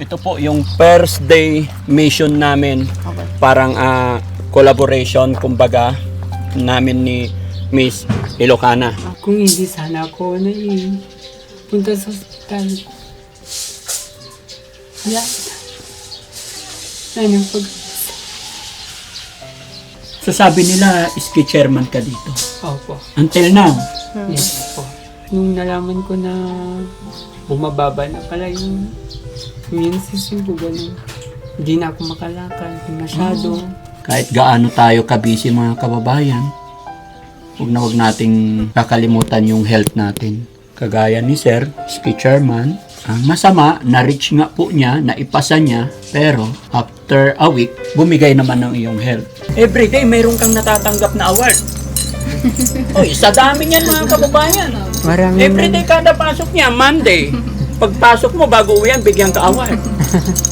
Ito po yung first day mission namin. Okay. Parang collaboration, kumbaga, namin ni Miss Ilocana. Kung hindi sana ako punta sa ospital. Wala. Yan yung Sasabi nila, iski chairman ka dito. Opo. Until now. Yes po. Nung nalaman ko na bumababa na pala yung immune system ko, ganun. Hindi na ako makalakad masyado. Kahit gaano tayo kabisi mga kababayan, huwag nating kakalimutan yung health natin. Kagaya ni Sir, ski chairman, ang masama, na-reach nga po niya, naipasa niya, pero after a week, bumigay naman ng iyong health. Everyday, mayroon kang natatanggap na award. Uy, sa dami niyan mga kababayan. Maraming Everyday kada pasok niya, Monday. Pagpasok mo, bago uwian, bigyan ka award.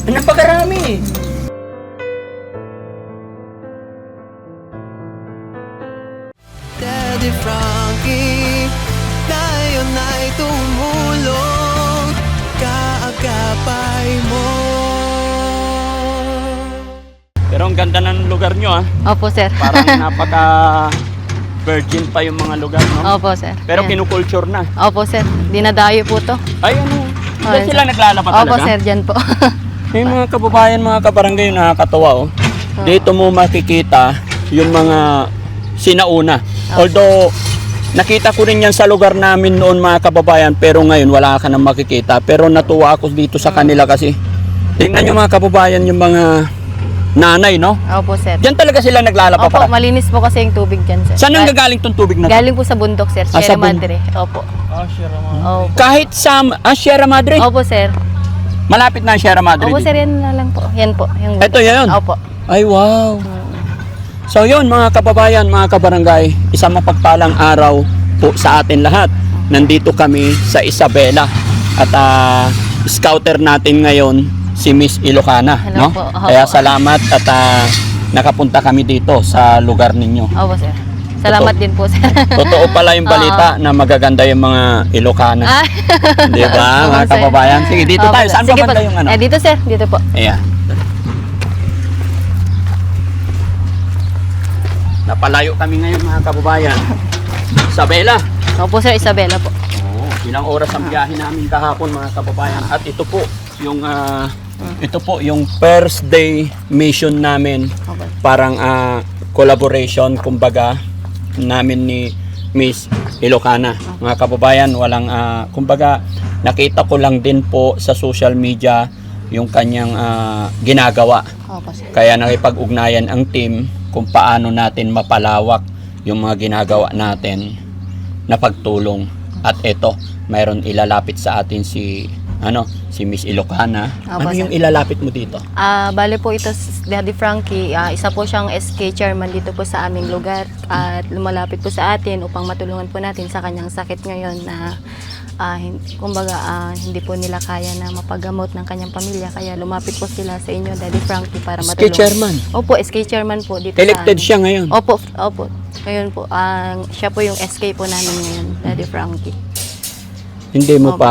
Napakarami. Daddy Frankie, tayo na'y tumulong, kaagapay mo. Pero ang ganda ng lugar nyo Opo, sir. Parang napaka virgin pa yung mga lugar, no? Opo, sir. Pero Ayan. kinukulture na. Opo, sir. Dinadayo po to. Ay, ano? Ba Ay, sila naglalapa Opo, talaga? sir. Dyan po. Yung mga kababayan, mga kabarangay, nakakatawa, Dito mo makikita yung mga sinauna. Although, nakita ko rin yan sa lugar namin noon, mga kababayan, pero ngayon wala ka nang makikita. Pero natuwa ako dito sa kanila kasi. Tingnan nyo mga kababayan, yung mga nanay, no? Opo, sir. Diyan talaga sila naglalapa Opo, para. malinis po kasi yung tubig dyan, sir. Saan ang gagaling tong tubig na to? Galing po sa bundok, sir. Sa Sierra bundok. Madre. Opo. Opo. Kahit sa Sierra Madre? Opo, sir. Malapit na ang Sierra Madre Opo, dito. sir. Yan na lang po. Yan po. Yung Ito yun? Opo. Ay, wow. So yun mga kababayan, mga kabarangay, isang mapagpalang araw po sa atin lahat. Nandito kami sa Isabela at scouter natin ngayon si Miss Ilocana, Hello no? po. Opo. Kaya salamat at nakapunta kami dito sa lugar ninyo. Opo, sir. Salamat din po, sir. Totoo pala yung balita na magaganda yung mga Ilocana. Ah. Di ba, mga Opo, sir. kababayan? Sige, dito Opo, tayo. sir. Saan Sige ba banda po. yung ano? Dito, sir. Dito po. Ayan. Napalayo kami ngayon mga kababayan. Isabela. Opo, sir. Isabela po. Oo, ilang oras ang biyahe namin kahapon mga kababayan. At ito po yung first day mission namin. Opo. Parang collaboration kumbaga namin ni Miss Ilocana. Mga kababayan, walang kumbaga nakita ko lang din po sa social media yung kanyang ginagawa. Opo, sir. Kaya nakipag-ugnayan ang team kung paano natin mapalawak yung mga ginagawa natin na pagtulong. At ito, mayroon ilalapit sa atin si Miss Ilocana. Opo, Ano yung sir. ilalapit mo dito? Bale po ito si Daddy Frankie, isa po siyang SK chairman dito po sa aming lugar at lumalapit po sa atin upang matulungan po natin sa kanyang sakit ngayon na hindi po nila kaya na mapagamot ng kanyang pamilya kaya lumapit po sila sa inyo Daddy Frankie para SK matulungan. chairman. Opo, SK chairman po dito Elected sa amin. siya ngayon. Opo. Ngayon po, siya po yung SK po namin ngayon, Daddy Frankie. Hindi mo Opo. pa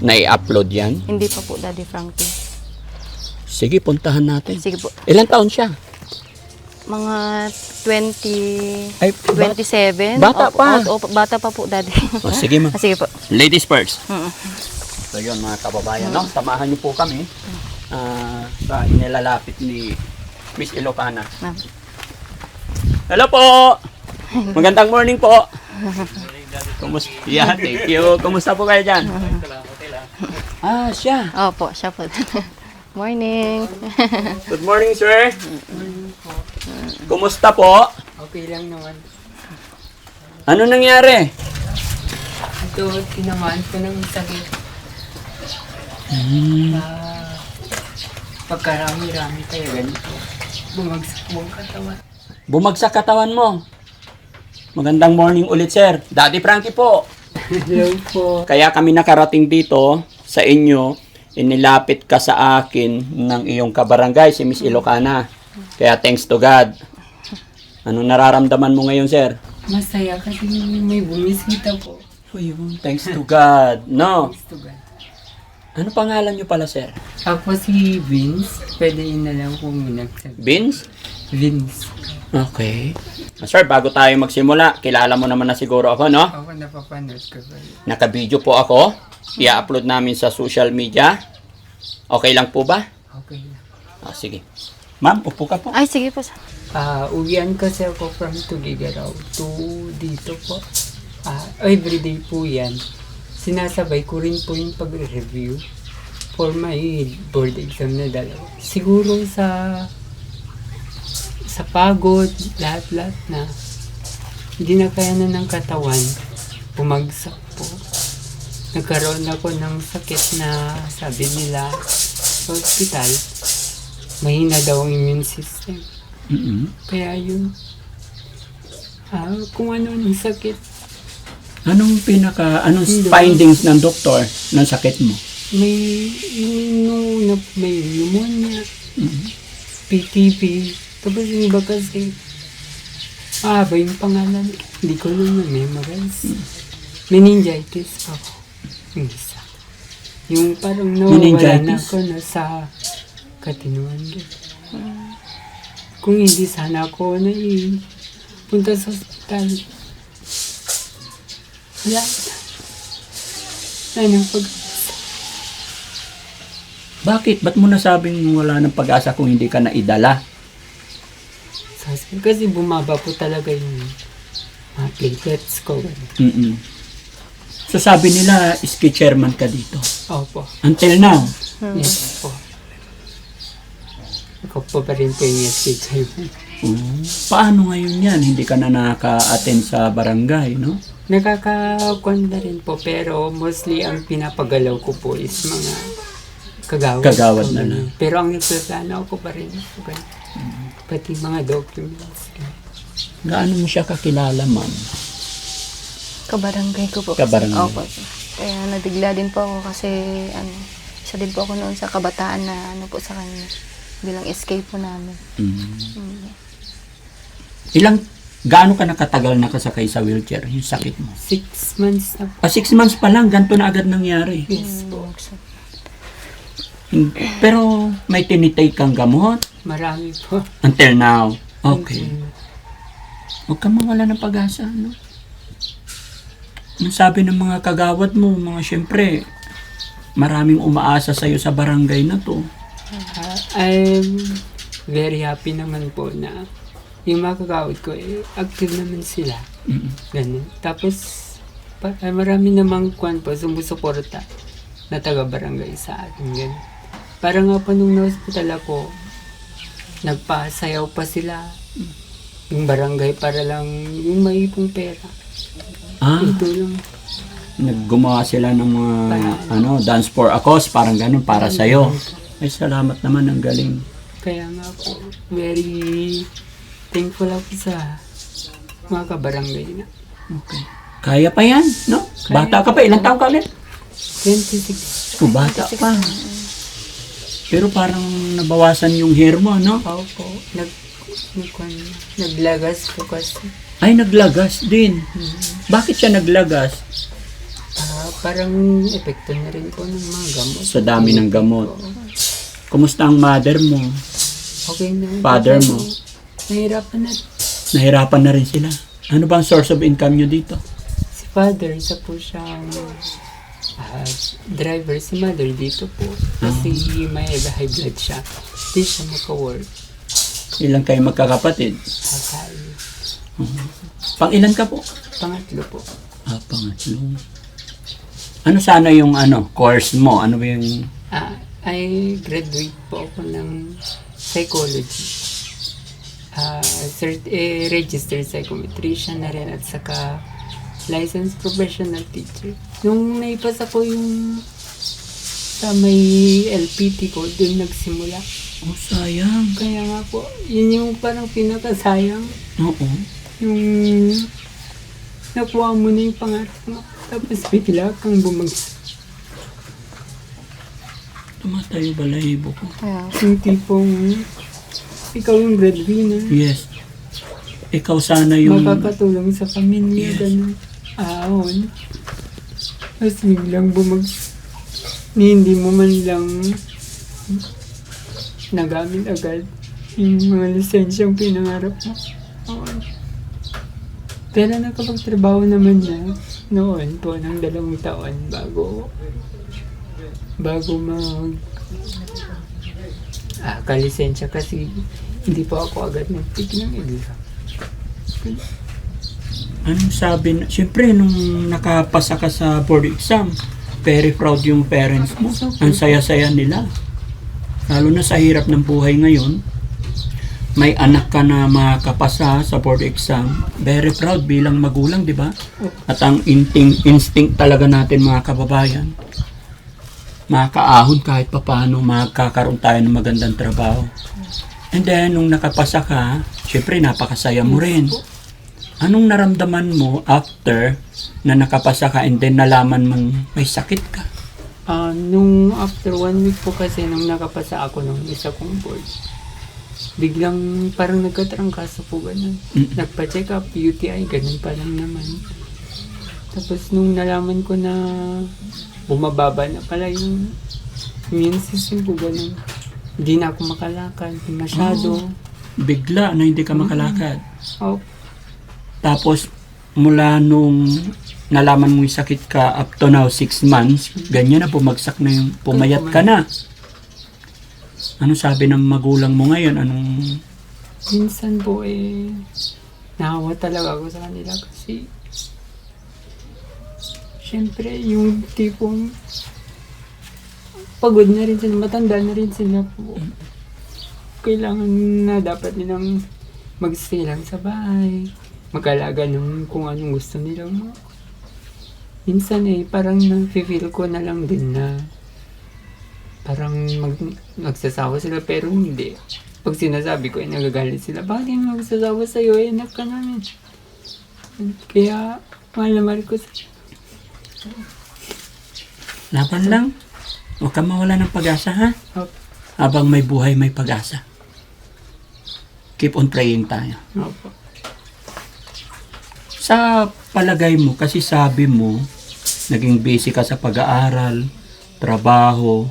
nai-upload yan? Hindi pa po Daddy Frankie. Sige, puntahan natin. Sige po. Ilang taon siya? Mga 20... Ay, 27? Bata pa. Opo, bata pa po, Daddy. Oh, sige ma. Sige po. Ladies first. Mm. So yun mga kababayan, no? Samahan niyo po kami sa inilalapit ni Miss Ilocana. Ma'am. Hello po! Magandang morning po! Kumusta? Yeah, thank you. Kumusta po kayo dyan? Siya. Opo, siya po. Morning. Good morning, sir. Kumusta po? okay lang naman. Ano nangyari? Ito, tinamaan ko ng sakit. Pagkarami-rami tayo ganito. Bumagsak mo ang katawan. Bumagsak katawan mo. Magandang morning ulit, sir. Daddy Frankie po. Hello po. Kaya kami nakarating dito sa inyo, inilapit ka sa akin ng iyong kabarangay, si Miss Ilocana. Kaya thanks to God. Anong nararamdaman mo ngayon, sir? Masaya kasi may bumisita po. Thanks to God. No? Gusto ba? Ano pangalan niyo pala, sir? Ako si Vince. Pwede yun na lang kung minagsabi. Vince? Vince. Okay. Sir, bago tayo magsimula, kilala mo naman na siguro ako, no? Ako napapanood ko ba? Naka-video po ako. I-upload namin sa social media. Okay lang po ba? Okay lang. Sige. Ma'am, upo ka po. Ay, sige po. Uwian kasi ako from Tugigaraw to dito po. Everyday po yan. Sinasabay ko rin po yung pag-review for my board exam na dalawa. Siguro sa pagod, lahat-lahat na hindi na kaya na ng katawan, bumagsak po. Nagkaroon ako ng sakit na sabi nila sa hospital, mahina daw ang immune system. Kaya yun, kung ano ng sakit, Anong findings ng doktor ng sakit mo? may pneumonia, PTP, tapos yung iba kasi, ba yung pangalan, hindi ko lang na-memorize. Meningitis ako. Yung isa. Yung parang nawawala na Meningitis? ako na sa katinuan. Kung hindi sana ako na punta sa hospital. Wala. Anong Bakit? Ba't mo nasabing wala ng pag-asa kung hindi ka naidala? kasi bumaba po talaga yung mga platelets ko. So sabi nila, ski chairman ka dito. Opo. Until now. Yes po. Ako po pa rin po yung SK. Paano ngayon yan? Hindi ka na nakaka-attend sa barangay, no? Nakakakuan na rin po, pero mostly ang pinapagalaw ko po is mga kagawad. Kagawad po, na ganun. lang. Pero ang nagplano ko pa rin po, pati mga documents. Gaano mo siya kakilala, ma'am? Kabarangay ko po. Kabarangay. Opo. Kaya nabigla din po ako kasi isa din po ako noon sa kabataan na po sa kanya. Bilang escape po namin. Gaano ka nakatagal nakasakay sa wheelchair? Yung sakit mo? 6 months na po. 6 months pa lang, ganito na agad nangyari. Yes po. Pero may tinitake kang gamot? Marami po. Until now? Okay. Huwag kang mawala ng pag-asa, no? Ang sabi ng mga kagawad mo, syempre, maraming umaasa sa'yo sa barangay na to. I'm very happy naman po na yung mga kagawad ko, active naman sila. Ganun. Tapos, marami namang kwan po, sumusuporta na taga-barangay sa akin. Ganun. Parang nga po nung na-hospital ako, nagpasayaw pa sila yung barangay para lang yung maipong pera. Ito lang. Naggumawa sila ng mga dance for a cause, parang ganun, para sa'yo. Ay, salamat naman, ang galing. Kaya nga po, very thankful ako sa mga kabarangay na. Okay. Kaya pa yan, no? Bata ka pa, ilang taon ka ulit? 26. Bata pa. Pero parang nabawasan yung hair mo, no? Ako po, naglagas po kasi. Ay, naglagas din. Bakit siya naglagas? Parang epekto na rin po ng mga gamot. Sa dami ng gamot. Kumusta ang mother mo? Okay na. Father mo? Nahirapan na. Nahirapan na rin sila. Ano bang source of income nyo dito? Si father, isa po siyang driver. Si mother dito po. Kasi may high blood siya. Hindi siya maka-work. Ilang kayo magkakapatid? Kakay. Pang ilan ka po? Pangatlo po. Pangatlo. Ano sana yung course mo? Ano ba yung... I graduate po ako ng psychology. Registered psychometrician na rin at saka licensed professional teacher. Nung naipasa ko yung sa may LPT ko, doon nagsimula. Oh, sayang. Kaya nga po, yun yung parang pinakasayang. Oo. Yung nakuha mo na yung pangarap mo. Tapos bigla kang bumagsak. Tumatayo balahibo ko. Yung tipong ikaw yung breadwinner. Yes. Ikaw sana yung... Makakatulong sa pamilya, Yes. ganun. Ahon. Tapos biglang bumagsak. Hindi mo man lang nagamit agad yung mga lisensyang pinangarap mo. Oo. Pero nakapagtrabaho naman na noon po ng 2 taon bago kalisensya kasi hindi po ako agad nag-take ng exam. Anong sabi na, siyempre nung nakapasa ka sa board exam, very proud yung parents mo. Ang saya-saya nila. Lalo na sa hirap ng buhay ngayon, may anak ka na makapasa sa board exam, very proud bilang magulang, di ba? At ang instinct talaga natin mga kababayan, makakaahon kahit papaano, makakaroon tayo ng magandang trabaho. And then, nung nakapasa ka, syempre napakasaya mo rin. Anong naramdaman mo after na nakapasa ka and then nalaman mong may sakit ka? Nung after 1 week po kasi nung nakapasa ako nung isa kong board, biglang parang nagkatrangkaso po ganun. Nagpa-check up, UTI, ganun pa lang naman. Tapos nung nalaman ko na bumababa na pala yung immune system ko ganun, hindi na ako makalakad masyado. Bigla na hindi ka makalakad. Oh, Tapos, mula nung nalaman mo yung sakit ka up to now, 6 months, ganyan na, bumagsak na yung, pumayat ka na. Ano sabi ng magulang mo ngayon? minsan po nahawa talaga ako sa kanila kasi syempre yung tipong pagod na rin sila, matanda na rin sila po. Kailangan na dapat nilang mag-stay lang sa bahay, mag-alaga ng kung anong gusto nilang. Minsan parang na-feel ko na lang din na parang magsasawa sila pero hindi. Pag sinasabi ko nagagalit sila, bakit hindi magsasawa sa'yo? Anak ka namin. Kaya mahal na mahal ko sila. Laban lang. Huwag ka mawala ng pag-asa, ha? Opo. Habang may buhay, may pag-asa. Keep on praying tayo. Opo. Sa palagay mo, kasi sabi mo, naging busy ka sa pag-aaral, trabaho,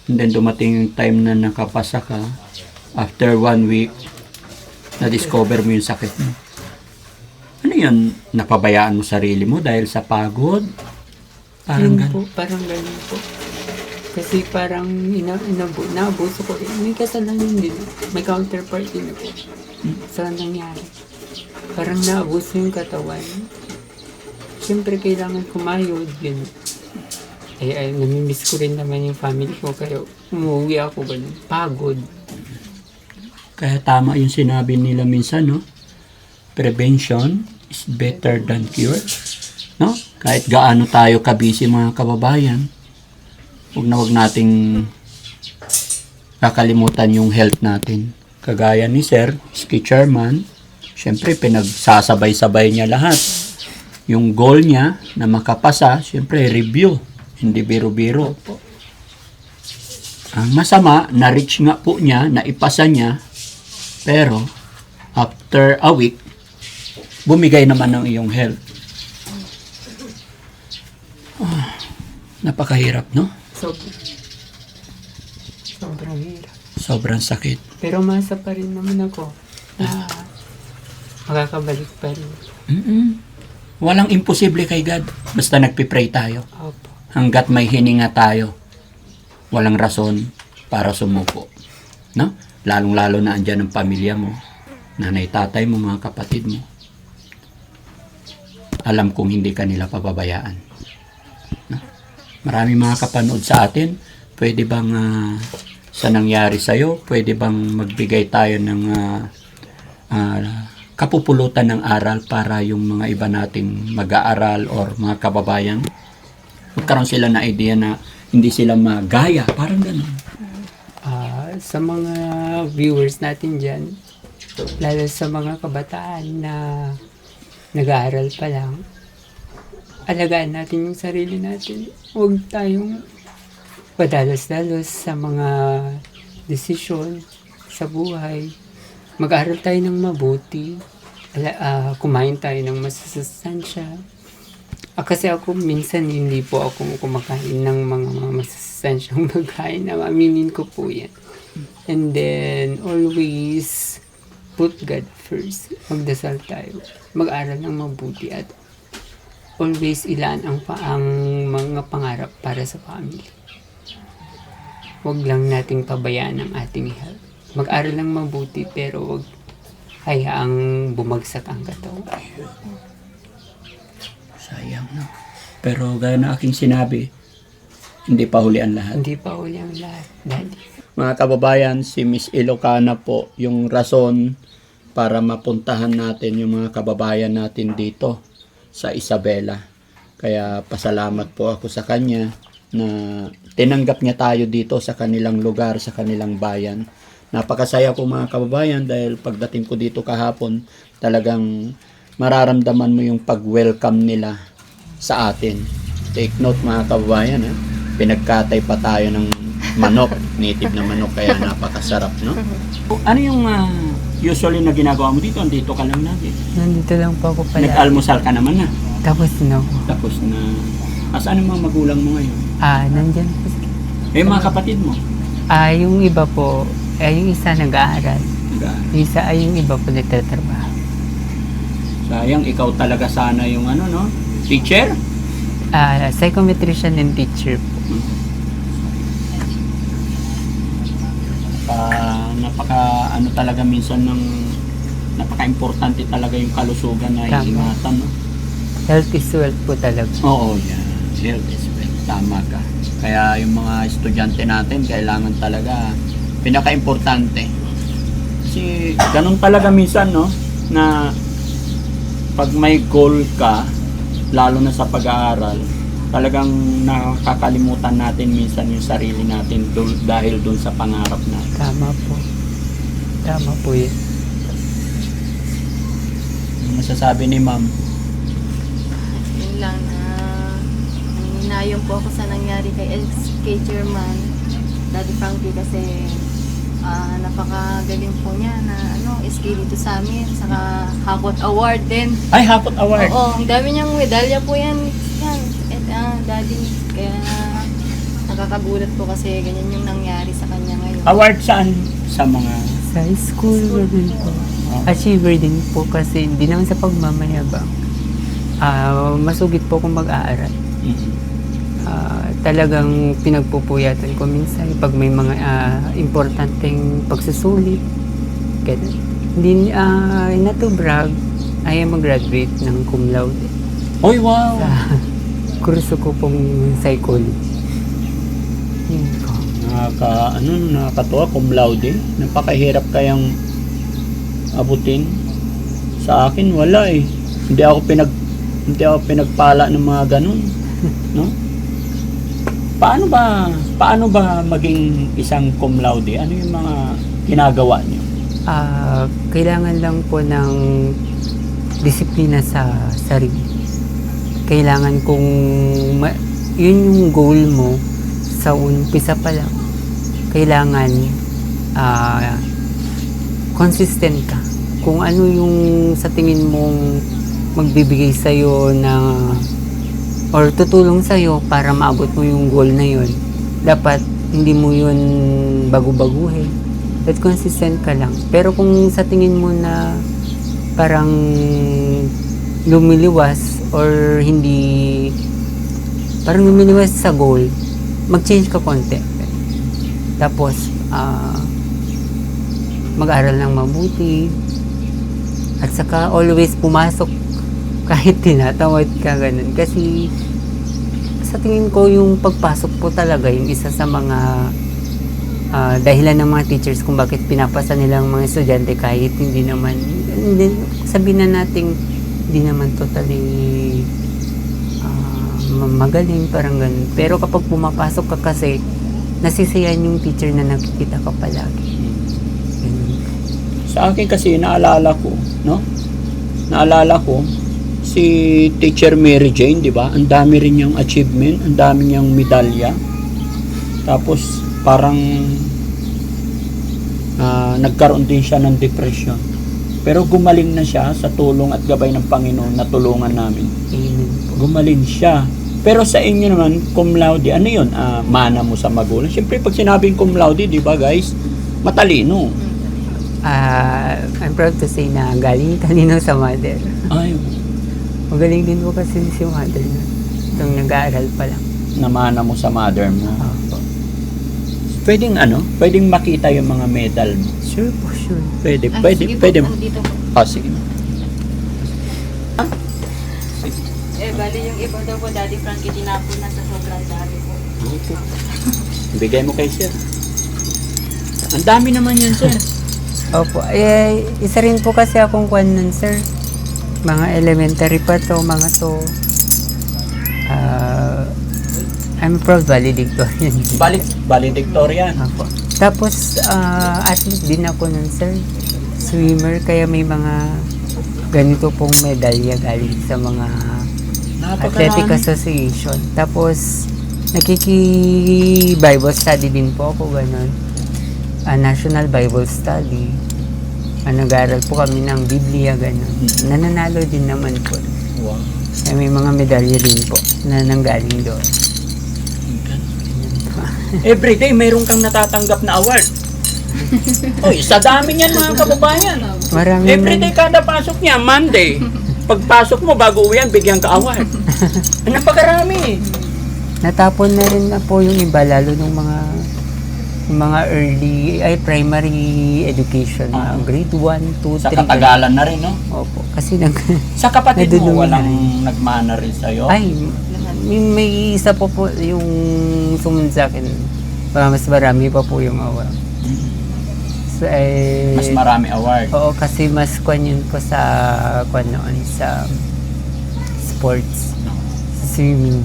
and then dumating yung time na nakapasa ka, after 1 week, na-discover mo yung sakit mo. Ano yun? Napabayaan mo sarili mo dahil sa pagod? Parang Yun po, gano'n. parang ganun po. Kasi parang naabuso ko. May kasalanan din. May counterpart din po. Sa nangyari. Parang naabuso yung katawan. Siyempre kailangan kumayod. Yun. Namimiss ko rin naman yung family ko. Kaya umuwi ako ganun. Pagod. Kaya tama yung sinabi nila minsan, no? Prevention is better than cure. No? Kahit gaano tayo kabisi mga kababayan, huwag nating kakalimutan yung health natin. Kagaya ni Sir, ski chairman, syempre pinagsasabay-sabay niya lahat. Yung goal niya na makapasa, syempre review, hindi biro-biro. Ang masama, na-reach nga po niya, naipasa niya, pero after a week, bumigay naman ng iyong health. Napakahirap, no? Sobrang hirap. Sobrang sakit. Pero masa pa rin naman ako na makakabalik pa rin. Walang imposible kay God. Basta nagpipray tayo. Opo. Hanggat may hininga tayo, walang rason para sumuko. No? Lalong-lalo na andyan ang pamilya mo, nanay, tatay mo, mga kapatid mo. Alam kong hindi ka nila pababayaan. No? Marami mga kapanood sa atin. Pwede bang sa nangyari sa'yo, pwede bang magbigay tayo ng kapupulutan ng aral para yung mga iba nating mag-aaral or mga kababayan? Magkaroon sila na idea na hindi sila magaya. Parang ganun. Sa mga viewers natin dyan, lalo sa mga kabataan na nag-aaral pa lang, alagaan natin yung sarili natin. Huwag tayong padalos-dalos sa mga desisyon sa buhay. Mag-aaral tayo ng mabuti. Kumain tayo ng masusustansya. Kasi ako minsan hindi po ako kumakain ng mga masusustansya masustansyang pagkain na aminin ko po yan. And then, always put God first. Magdasal tayo. Mag-aral ng mabuti at always ilaan ang mga pangarap para sa family. Huwag lang nating pabayaan ang ating health. Mag-aral ng mabuti pero huwag hayaang bumagsak ang katawan. Sayang, no? Pero gaya na aking sinabi, hindi pa huli ang lahat. Hindi pa uli ang lahat, Daddy. Mga kababayan, si Miss Ilocana po yung rason para mapuntahan natin yung mga kababayan natin dito sa Isabela. Kaya pasalamat po ako sa kanya na tinanggap niya tayo dito sa kanilang lugar, sa kanilang bayan. Napakasaya po mga kababayan dahil pagdating ko dito kahapon, talagang mararamdaman mo yung pag-welcome nila sa atin. Take note mga kababayan, ha? Pinagkatay pa tayo ng manok, native na manok, kaya napakasarap, no? Ano yung usually na ginagawa mo dito? Andito ka lang lagi. Nandito lang po ako pala. Nag-almusal ka naman na. Tapos na po. Tapos na. Asaan yung mga magulang mo ngayon? Nandyan po. Mga kapatid mo? Yung iba po, yung isa nag-aaral. Yung isa, yung iba po nagtatrabaho. Sayang, ikaw talaga sana yung no? Teacher? Psychometrician and teacher po. Napaka talaga minsan ng napaka-importante talaga yung kalusugan na Tama. ingatan, no? Health is wealth po talaga. Oo, yan. Health is wealth. Tama ka. Kaya yung mga estudyante natin, kailangan talaga, pinaka-importante. Kasi ganun talaga minsan, no? Na pag may goal ka, lalo na sa pag-aaral, talagang nakakalimutan natin minsan yung sarili natin dahil dun sa pangarap natin. Tama po. Tama po yun. Yung masasabi ni ma'am, Yun lang na nanginayong po ako sa nangyari kay SK Chairman Daddy Frankie kasi napakagaling po niya na SK dito sa amin, saka Hakot Award din. ay, Hakot Award! Oo, ang dami niyang medalya po yan. Daddy. Kaya nakakagulat po kasi ganyan yung nangyari sa kanya ngayon. Award saan? Sa mga... Sa school din po. Achiever din po kasi hindi naman sa pagmamayabang. Masugit po kung mag-aaral. Talagang pinagpupuyatan ko minsan pag may mga importanteng pagsusulit. Ganun. Hindi, not to brag, I am a graduate ng cum laude. Oy, wow! Kurso ko pong psychology. Yun po. Nakakatuwa, cum laude. Napakahirap kayang abutin. Sa akin, wala eh. Hindi ako pinagpala ng mga ganun. No? Paano ba maging isang cum laude? Ano yung mga ginagawa niyo? Kailangan lang po ng disiplina sa sarili. Kailangan kung yun yung goal mo sa umpisa pa lang, kailangan consistent ka. Kung ano yung sa tingin mong magbibigay sa'yo na or tutulong sa'yo para maabot mo yung goal na yun, dapat hindi mo yun bago-baguhin at consistent ka lang. Pero kung sa tingin mo na parang lumiliwas or hindi parang lumiliwas sa goal, mag-change ka konti. Tapos mag-aral ng mabuti at saka always pumasok kahit tinatawad ka ganun. Kasi sa tingin ko yung pagpasok po talaga yung isa sa mga dahilan ng mga teachers kung bakit pinapasa nilang mga estudyante kahit hindi sabihin na nating hindi naman totally magaling, parang ganun. Pero kapag pumapasok ka kasi, nasisiyahan yung teacher na nakikita ka palagi. Ganun. Sa akin kasi, naalala ko, si Teacher Mary Jane, di ba? Ang dami rin niyang achievement, ang dami niyang medalya. Tapos, parang nagkaroon din siya ng depression. Pero gumaling na siya sa tulong at gabay ng Panginoon na tulungan namin. Amen po. Gumaling siya. Pero sa inyo naman, cum laude, ano yun? Mana mo sa magulang. Siyempre, pag sinabing cum laude, di ba guys, matalino. I'm proud to say na galing talino sa mother. Ay, Magaling din po kasi si mother na nung nag-aaral pa lang. namana mo sa mother mo. Opo. Pwedeng makita yung mga medal mo. Sure po, sure. Pwede. Dito po. Sige. Bali yung iba daw po, Daddy Frankie, tinapon na sa sobrang dami po. Bigay mo kay sir. Ang dami naman yan, sir. Opo. Isa rin po kasi akong kwan nun, sir. Mga elementary pa to, mga to. I'm proud valedictorian. Valedictorian. Opo. Tapos, athlete din ako nun, sir. Swimmer, kaya may mga ganito pong medalya galing sa mga Athletic Association. Tapos, nakiki-Bible study din po ako, ganun. National Bible Study. Nag-aaral po kami ng Biblia, ganun. Nananalo din naman po. Wow. Kaya may mga medalya din po na nanggaling doon. Everyday, mayroon kang natatanggap na award. Oy, sa dami niyan mga kababayan. Marami Everyday kada pasok niya, Monday. Pagpasok mo, bago uwian, bigyan ka award. Napakarami. Natapon na rin na po yung iba, lalo nung mga primary education, grade 1, 2, 3. Sa katagalan na rin, no? Opo. Kasi Sa kapatid mo, nadulungan walang na rin. nagmana rin sa'yo? Ay, may isa po yung sumunod sa akin. Mas marami pa po yung awa. So, Mas marami award. Oo, kasi mas kwan yun po sa noon, sa sports, sa swimming.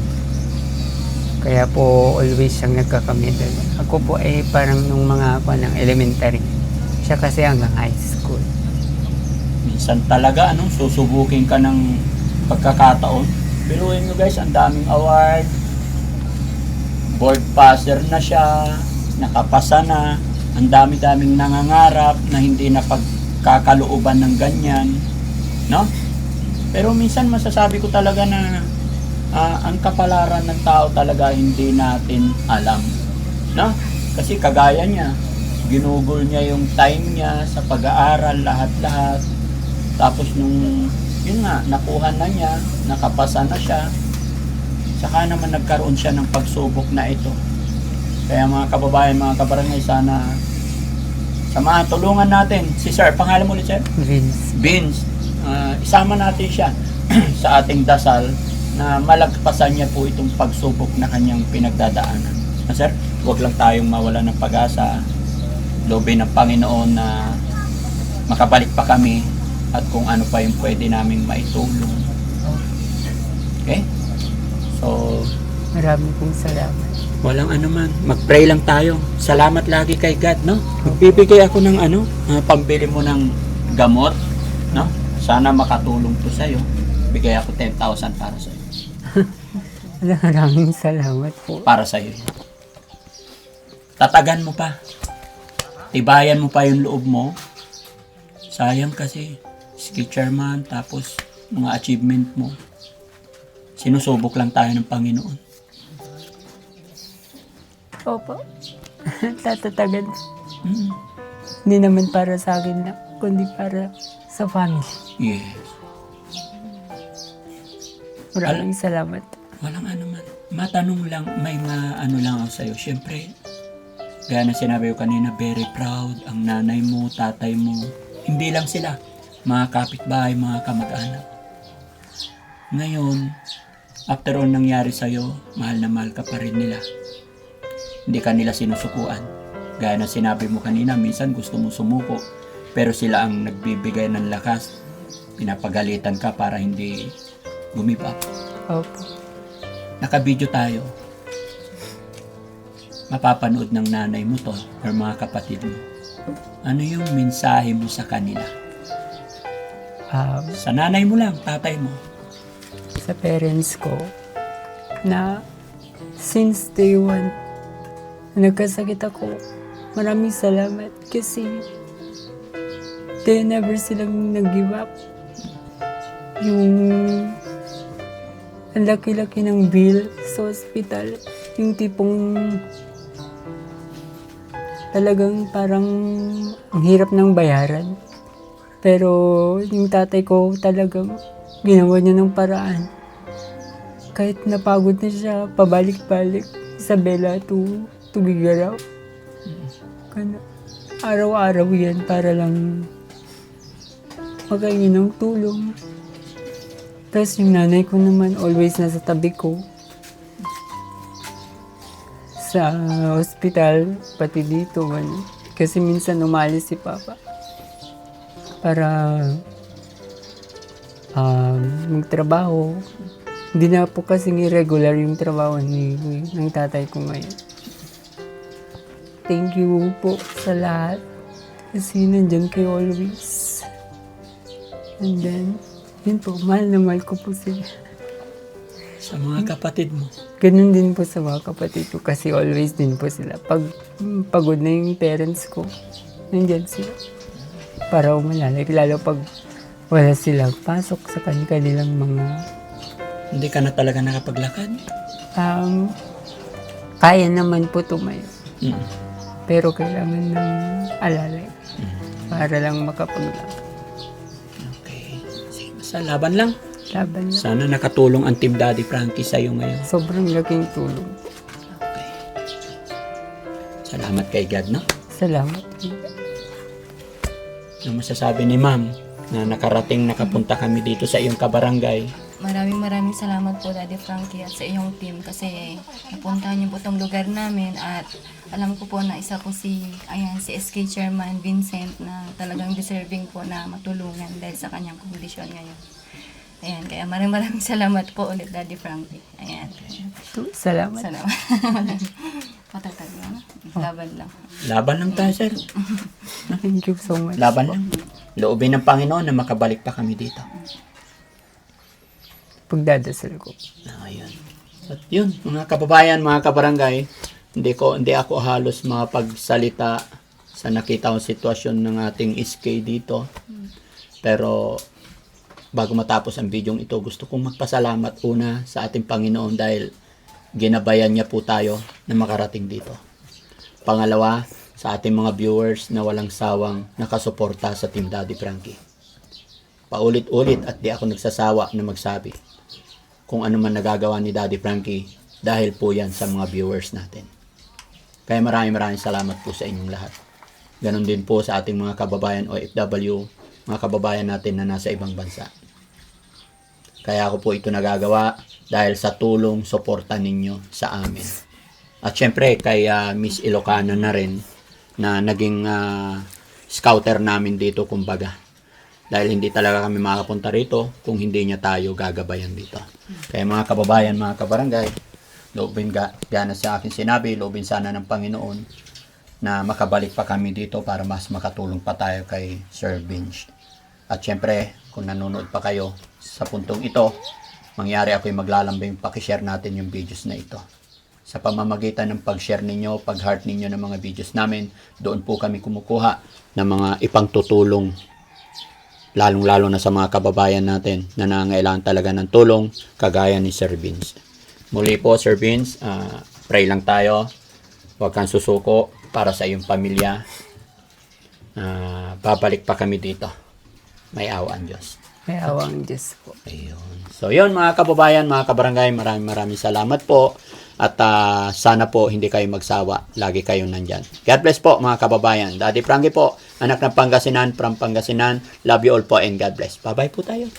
Kaya po always siyang nagkakamedal. Ako po parang nung mga kwan ng elementary. Siya kasi hanggang high school. Minsan talaga, susubukin ka ng pagkakataon. Pero yun guys, ang daming award. Board passer na siya, nakapasa na. Ang dami-daming nangangarap na hindi na pagkakalooban ng ganyan. No? Pero minsan masasabi ko talaga na ang kapalaran ng tao talaga hindi natin alam. No? Kasi kagaya niya, ginugol niya yung time niya sa pag-aaral, lahat-lahat. Tapos yun nga, nakuha na niya, nakapasa na siya. Saka naman nagkaroon siya ng pagsubok na ito. Kaya mga kababayan, mga kabarangay, sana samahan, tulungan natin. Si Sir, pangalan mo ulit, Sir? Vince. Isama natin siya sa ating dasal na malagpasan niya po itong pagsubok na kanyang pinagdadaanan. Sir, huwag lang tayong mawala ng pag-asa. Loobin ng Panginoon na makabalik pa kami at kung ano pa yung pwede naming maitulong. Okay? So, Maraming pong salamat. walang anuman. Mag-pray lang tayo. Salamat lagi kay God, no? Magbibigay ako ng pambili mo ng gamot, no? Sana makatulong to sa'yo. Bigay ako 10,000 para sa'yo. Maraming salamat po. Para sa'yo. Tatagan mo pa. Tibayan mo pa yung loob mo. Sayang kasi, ski chairman, tapos mga achievement mo. Sinusubok lang tayo ng Panginoon. Opo. Tatatagan. Hindi naman para sa akin na, kundi para sa family. Yes. Maraming salamat. Walang anuman. Matanong lang, may lang ako sa'yo. Siyempre, gaya na sinabi ko kanina, very proud ang nanay mo, tatay mo. Hindi lang sila, mga kapitbahay, mga kamag-anak. Ngayon, after all nangyari sa'yo, mahal na mahal ka pa rin nila. Hindi ka nila sinusukuan. Gaya na sinabi mo kanina, minsan gusto mo sumuko, pero sila ang nagbibigay ng lakas. Pinapagalitan ka para hindi give up. Opo. Naka-video tayo. Mapapanood ng nanay mo to or mga kapatid mo. Ano yung mensahe mo sa kanila? Sa nanay mo lang, tatay mo. Sa parents ko, na since day one, nagkasakit ako, maraming salamat kasi they never silang nag-give up. ang laki-laki ng bill sa ospital. Yung tipong talagang parang ang hirap ng bayaran. Pero yung tatay ko talagang ginawa niya ng paraan. Kahit napagod na siya, pabalik-balik, Isabela to Bigaraw. Araw-araw yan para lang makaingin ng tulong. Tapos yung nanay ko naman always nasa tabi ko. Sa hospital, pati dito. Kasi minsan umalis si Papa para magtrabaho. Hindi na po kasing irregular yung trabaho ng tatay ko ngayon. Thank you po sa lahat. Kasi nandyan kayo always. And then, yun po, mahal na mahal ko po sila. Sa mga kapatid mo. Ganun din po sa mga kapatid ko kasi always din po sila. Pag pagod na yung parents ko, nandyan sila. Para umalalay. Lalo pag wala silang pasok sa kanilang mga... Hindi ka na talaga nakapaglakad? Kaya naman po tumayo. Mm. Pero kailangan ng alalay. Para lang makapaglakad. Okay. Sige, basta laban lang. Laban lang. Sana nakatulong ang Team Daddy Frankie sa'yo ngayon. Sobrang laking tulong. Okay. Salamat kay God, no? Salamat. Ano masasabi ni Ma'am na nakapunta kami dito sa iyong kabarangay? Maraming salamat po Daddy Frankie at sa iyong team kasi napuntahan niyo po itong lugar namin at alam ko po na isa po si SK Chairman Vincent na talagang deserving po na matulungan dahil sa kanyang kondisyon ngayon. Ayan, kaya maraming salamat po ulit Daddy Frankie. Ayan. Salamat. Salamat. Patatag lang. Laban lang. Laban lang tayo, sir. Thank you so much. Laban lang. Loobin ng Panginoon na makabalik pa kami dito. Pagdadasal ko. Ayun. At yun, mga kababayan, mga kabarangay, hindi ako halos makapagsalita sa nakita kong sitwasyon ng ating SK dito. Pero bago matapos ang video ito, gusto kong magpasalamat una sa ating Panginoon dahil ginabayan niya po tayo na makarating dito. Pangalawa, sa ating mga viewers na walang sawang nakasuporta sa Team Daddy Frankie. Paulit-ulit at di ako nagsasawa na magsabi kung ano man nagagawa ni Daddy Frankie dahil po yan sa mga viewers natin. Kaya maraming salamat po sa inyong lahat. Ganon din po sa ating mga kababayan OFW, mga kababayan natin na nasa ibang bansa. Kaya ako po ito nagagawa dahil sa tulong, suporta ninyo sa amin. At syempre kay Miss Ilocano na rin na naging scouter namin dito kumbaga. Dahil hindi talaga kami makapunta rito kung hindi niya tayo gagabayan dito. Kaya mga kababayan, mga kabarangay, loobin gana sa akin sinabi, loobin sana ng Panginoon na makabalik pa kami dito para mas makatulong pa tayo kay Sir Vince. At syempre, kung nanonood pa kayo sa puntong ito, mangyari ako'y maglalambing pakishare natin yung videos na ito. Sa pamamagitan ng pag-share ninyo, pag-heart ninyo ng mga videos namin, doon po kami kumukuha ng mga ipangtutulong lalong-lalo na sa mga kababayan natin na nangangailangan talaga ng tulong kagaya ni Sir Vince. Muli po Sir Vince, pray lang tayo, huwag kang susuko para sa iyong pamilya. Babalik pa kami dito. May awa ang Diyos. May awa ang Diyos po. Ayun. So yun mga kababayan, mga kabarangay, maraming salamat po. At sana po hindi kayo magsawa. Lagi kayong nandyan. God bless po mga kababayan. Daddy Frankie po, anak ng Pangasinan, from Pangasinan. Love you all po and God bless. Bye-bye po tayo.